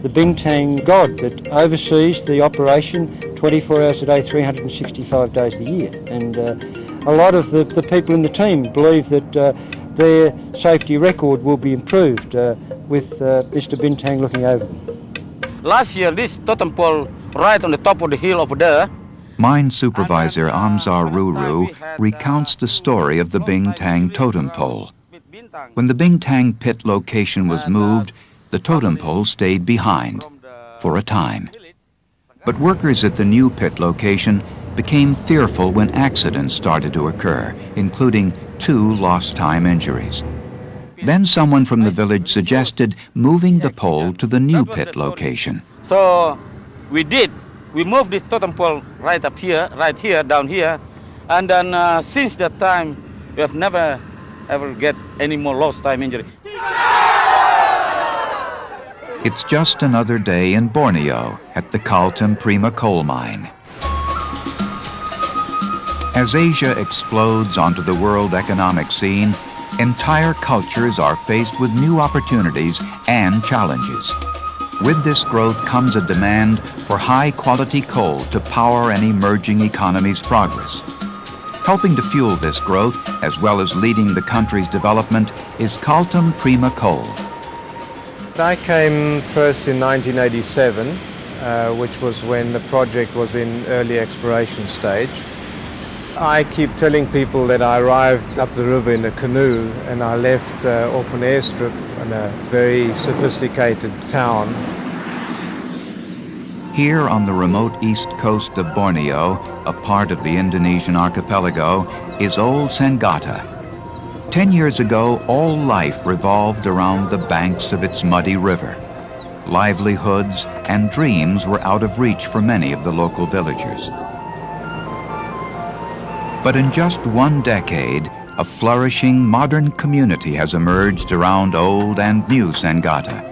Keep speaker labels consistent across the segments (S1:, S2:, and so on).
S1: the Bintang god that oversees the operation 24 hours a day, 365 days a year. And a lot of the people in the team believe that their safety record will be improved with Mr. Bintang looking over them.
S2: Last year, this totem pole right on the top of the hill over there.
S3: Mine supervisor Amzar Ruru recounts the story of the Bintang totem pole. When the Bintang pit location was moved, the totem pole stayed behind for a time. But workers at the new pit location became fearful when accidents started to occur, including 2 lost time injuries. Then someone from the village suggested moving the pole to the new pit location.
S2: So we did. We moved this totem pole right up here, right here, down here. And then since that time, we have never ever get any more lost time injury.
S3: It's just another day in Borneo at the Kaltim Prima coal mine. As Asia explodes onto the world economic scene, entire cultures are faced with new opportunities and challenges. With this growth comes a demand for high-quality coal to power an emerging economy's progress. Helping to fuel this growth, as well as leading the country's development, is Kaltim Prima coal.
S4: I came first in 1987, which was when the project was in early exploration stage. I keep telling people that I arrived up the river in a canoe and I left off an airstrip in a very sophisticated town.
S3: Here on the remote east coast of Borneo, a part of the Indonesian archipelago, is old Sangatta. 10 years ago, all life revolved around the banks of its muddy river. Livelihoods and dreams were out of reach for many of the local villagers. But in just 1 decade, a flourishing modern community has emerged around old and new Sangatta,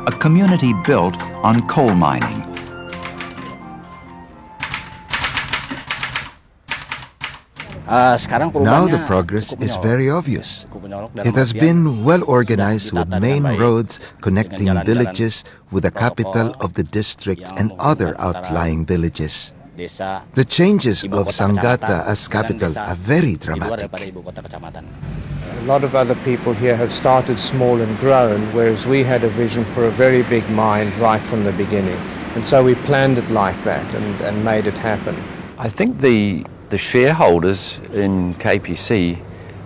S3: a community built on coal mining.
S5: Now the progress is very obvious. It has been well organized with main roads connecting villages with the capital of the district and other outlying villages. The changes of Sangatta as capital are very dramatic.
S4: A lot of other people here have started small and grown, whereas we had a vision for a very big mine right from the beginning. And so we planned it like that and made it happen.
S6: I think the shareholders in KPC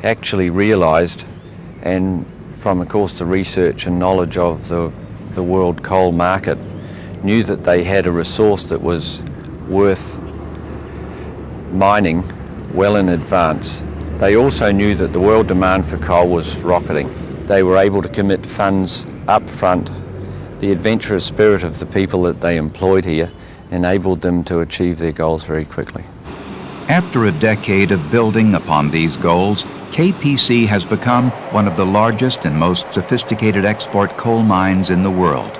S6: actually realised, and from of course the research and knowledge of the world coal market, knew that they had a resource that was worth mining well in advance. They also knew that the world demand for coal was rocketing. They were able to commit funds up front. The adventurous spirit of the people that they employed here enabled them to achieve their goals very quickly.
S3: After a decade of building upon these goals, KPC has become one of the largest and most sophisticated export coal mines in the world.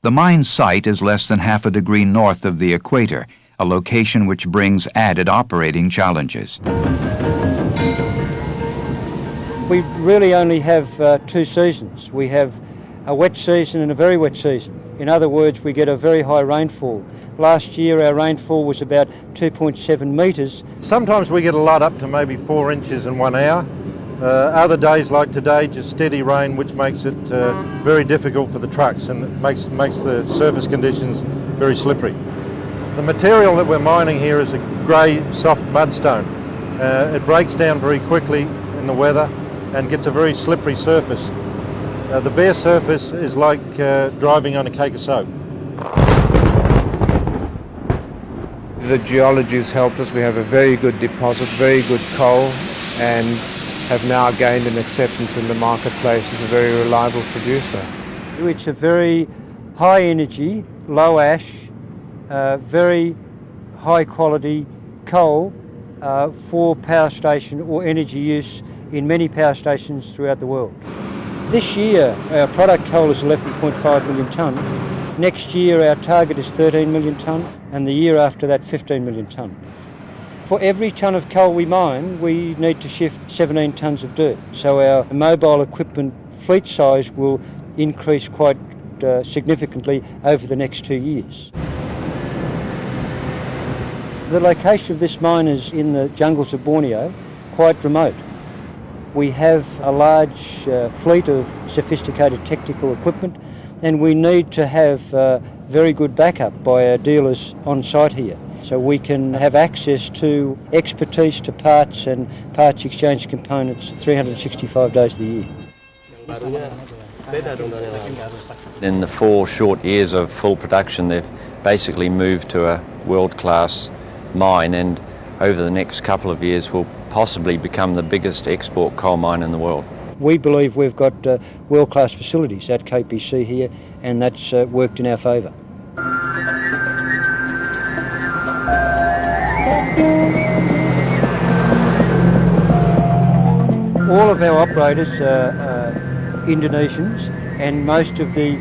S3: The mine site is less than half a degree north of the equator, a location which brings added operating challenges.
S1: We really only have 2 seasons. We have a wet season and a very wet season. In other words, we get a very high rainfall. Last year our rainfall was about 2.7 metres.
S7: Sometimes we get a lot up to maybe 4 inches in 1 hour. Other days like today, just steady rain, which makes it very difficult for the trucks and it makes the surface conditions very slippery. The material that we're mining here is a grey, soft mudstone. It breaks down very quickly in the weather and gets a very slippery surface. The bare surface is like driving on a cake of soap.
S4: The geology has helped us. We have a very good deposit, very good coal, and have now gained an acceptance in the marketplace as a very reliable producer.
S1: It's a very high energy, low ash, very high quality coal for power station or energy use in many power stations throughout the world. This year our product coal is 11.5 million tonne. Next year our target is 13 million tonne and the year after that 15 million tonne. For every tonne of coal we mine, we need to shift 17 tonnes of dirt. So our mobile equipment fleet size will increase quite significantly over the next 2 years. The location of this mine is in the jungles of Borneo, quite remote. We have a large fleet of sophisticated technical equipment, and we need to have very good backup by our dealers on site here. So we can have access to expertise, to parts and parts exchange components 365 days of the year.
S6: In the 4 short years of full production, they've basically moved to a world-class mine, and over the next couple of years will possibly become the biggest export coal mine in the world.
S1: We believe we've got world-class facilities at KPC here, and that's worked in our favour. All of our operators are Indonesians, and most of the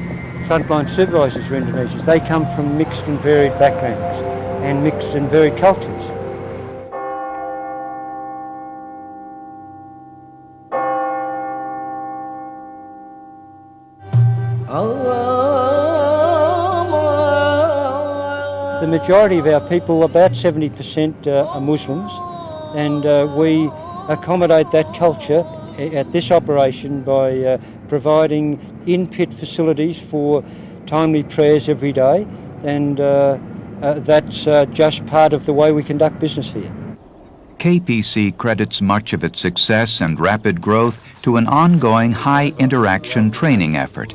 S1: frontline supervisors are Indonesians. They come from mixed and varied backgrounds and mixed and varied cultures. The majority of our people, about 70%, are Muslims, and we accommodate that culture at this operation by providing in-pit facilities for timely prayers every day, and that's just part of the way we conduct business here.
S3: KPC credits much of its success and rapid growth to an ongoing high-interaction training effort.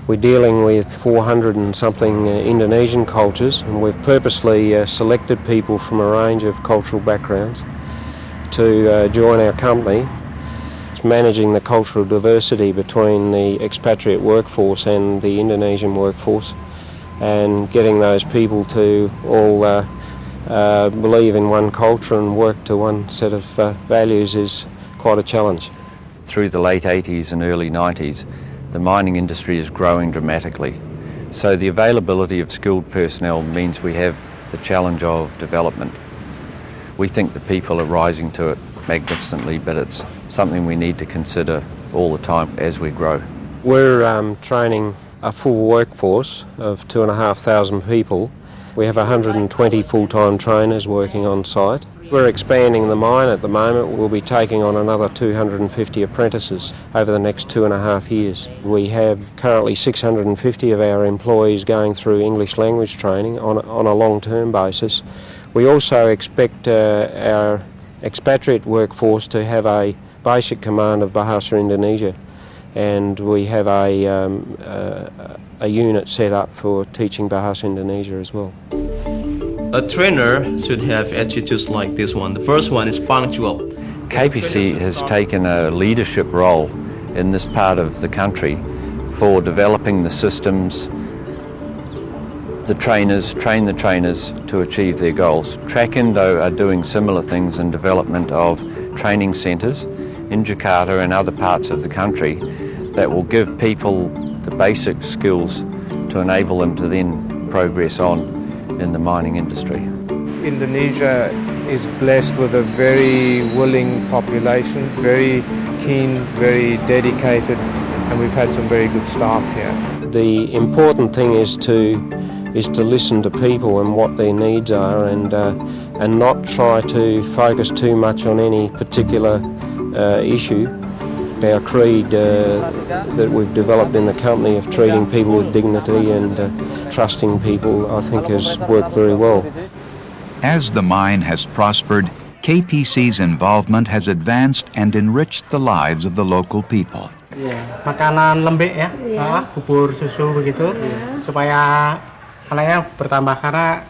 S8: We're dealing with 400 and something Indonesian cultures, and we've purposely selected people from a range of cultural backgrounds to join our company. It's managing the cultural diversity between the expatriate workforce and the Indonesian workforce, and getting those people to all believe in one culture and work to one set of values is quite a challenge.
S6: Through the late 80s and early 90s, the mining industry is growing dramatically. So the availability of skilled personnel means we have the challenge of development. We think the people are rising to it magnificently, but it's something we need to consider all the time as we grow.
S8: We're training a full workforce of 2,500 people. We have 120 full-time trainers working on site. We're expanding the mine at the moment. We'll be taking on another 250 apprentices over the next 2.5 years. We have currently 650 of our employees going through English language training on a long-term basis. We also expect our expatriate workforce to have a basic command of Bahasa Indonesia, and we have a unit set up for teaching Bahasa Indonesia as well.
S9: A trainer should have attitudes like this one. The first one is punctual.
S6: KPC has taken a leadership role in this part of the country for developing the systems, train the trainers to achieve their goals. Track Indo are doing similar things in development of training centres in Jakarta and other parts of the country that will give people the basic skills to enable them to then progress on in the mining industry.
S4: Indonesia is blessed with a very willing population, very keen, very dedicated, and we've had some very good staff here.
S8: The important thing is to listen to people and what their needs are, and not try to focus too much on any particular issue. Our creed that we've developed in the company of treating people with dignity and trusting people, I think, has worked very well.
S3: As the mine has prospered, KPC's involvement has advanced and enriched the lives of the local people.
S10: Makanan lembek ya, bubur susu begitu, supaya anaknya bertambah karena.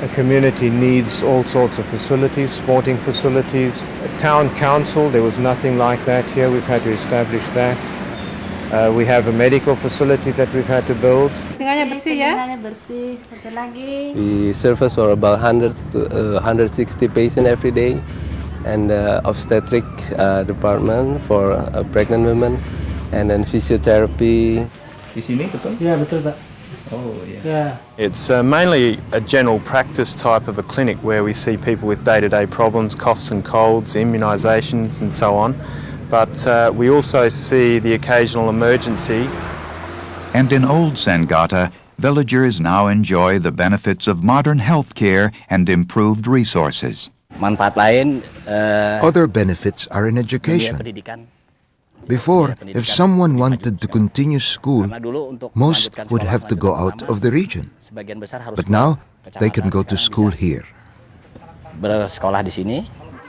S4: A community needs all sorts of facilities, sporting facilities. A town council, there was nothing like that here. We've had to establish that. We have a medical facility that we've had to build.
S11: We service for about 100 to 160 patients every day, and obstetric department for pregnant women, and then physiotherapy.
S9: Di sini betul?
S10: Ya, betul, Pak.
S9: Oh, yeah.
S12: It's mainly a general practice type of a clinic where we see people with day-to-day problems, coughs and colds, immunisations and so on. But we also see the occasional emergency.
S3: And in Old Sangatta, villagers now enjoy the benefits of modern health care and improved resources.
S5: Other benefits are in education. Before, if someone wanted to continue school, most would have to go out of the region. But now, they can go to school here.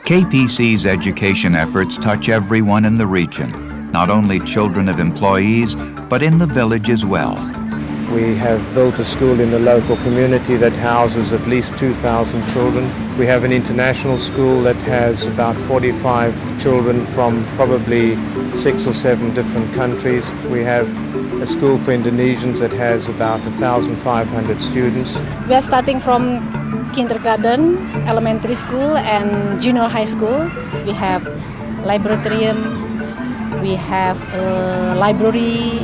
S3: KPC's education efforts touch everyone in the region, not only children of employees, but in the village as well.
S4: We have built a school in the local community that houses at least 2,000 children. We have an international school that has about 45 children from probably 6 or 7 different countries. We have a school for Indonesians that has about 1,500 students.
S13: We are starting from kindergarten, elementary school and junior high school. We have laboratorium, we have a library,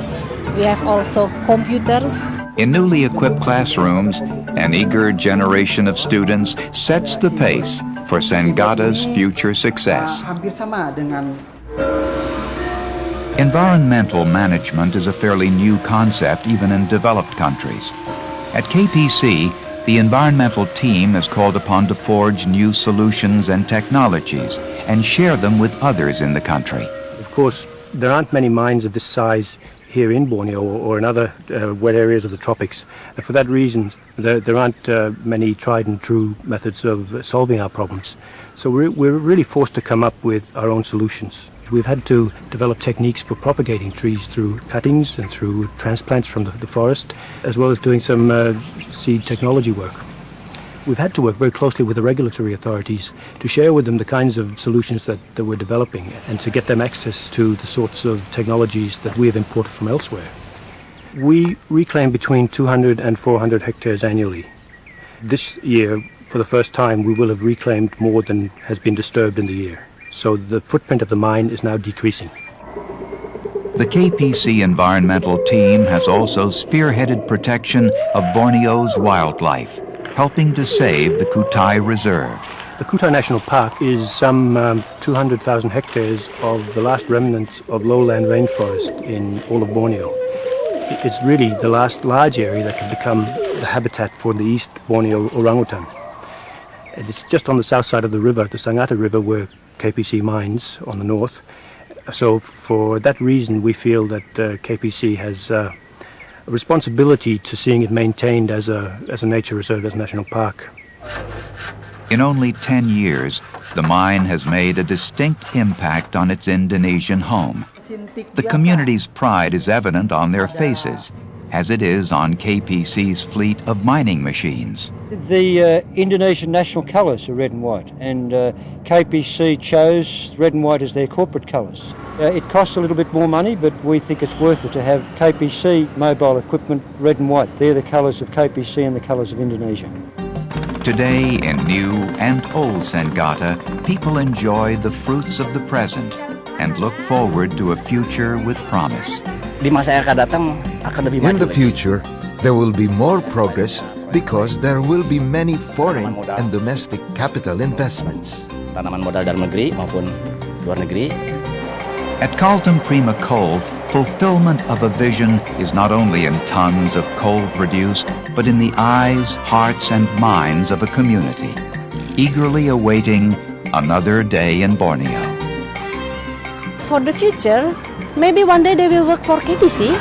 S13: we have also computers.
S3: In newly equipped classrooms, an eager generation of students sets the pace for Sangatta's future success. Environmental management is a fairly new concept even in developed countries. At KPC, the environmental team is called upon to forge new solutions and technologies and share them with others in the country.
S14: Of course, there aren't many mines of this size here in Borneo or in other wet areas of the tropics. And for that reason, there aren't many tried and true methods of solving our problems. So we're really forced to come up with our own solutions. We've had to develop techniques for propagating trees through cuttings and through transplants from the forest, as well as doing some seed technology work. We've had to work very closely with the regulatory authorities to share with them the kinds of solutions that we're developing and to get them access to the sorts of technologies that we have imported from elsewhere. We reclaim between 200 and 400 hectares annually. This year, for the first time, we will have reclaimed more than has been disturbed in the year. So the footprint of the mine is now decreasing.
S3: The KPC environmental team has also spearheaded protection of Borneo's wildlife, helping to save the Kutai Reserve.
S14: The Kutai National Park is some 200,000 hectares of the last remnants of lowland rainforest in all of Borneo. It's really the last large area that can become the habitat for the East Borneo orangutan. And it's just on the south side of the river, the Sangatta River, where KPC mines on the north. So for that reason, we feel that KPC has a responsibility to seeing it maintained as a nature reserve, as a national park.
S3: In only 10 years, the mine has made a distinct impact on its Indonesian home. The community's pride is evident on their faces, as it is on KPC's fleet of mining machines.
S1: The Indonesian national colours are red and white, and KPC chose red and white as their corporate colours. It costs a little bit more money, but we think it's worth it to have KPC mobile equipment red and white. They're the colours of KPC and the colours of Indonesia.
S3: Today in new and old Sangatta, people enjoy the fruits of the present and look forward to a future with promise.
S5: In the future, there will be more progress because there will be many foreign and domestic capital investments.
S3: At Kaltim Prima Coal, fulfillment of a vision is not only in tons of coal produced, but in the eyes, hearts, and minds of a community, eagerly awaiting another day in Borneo.
S13: For the future, maybe one day they will work for KPC.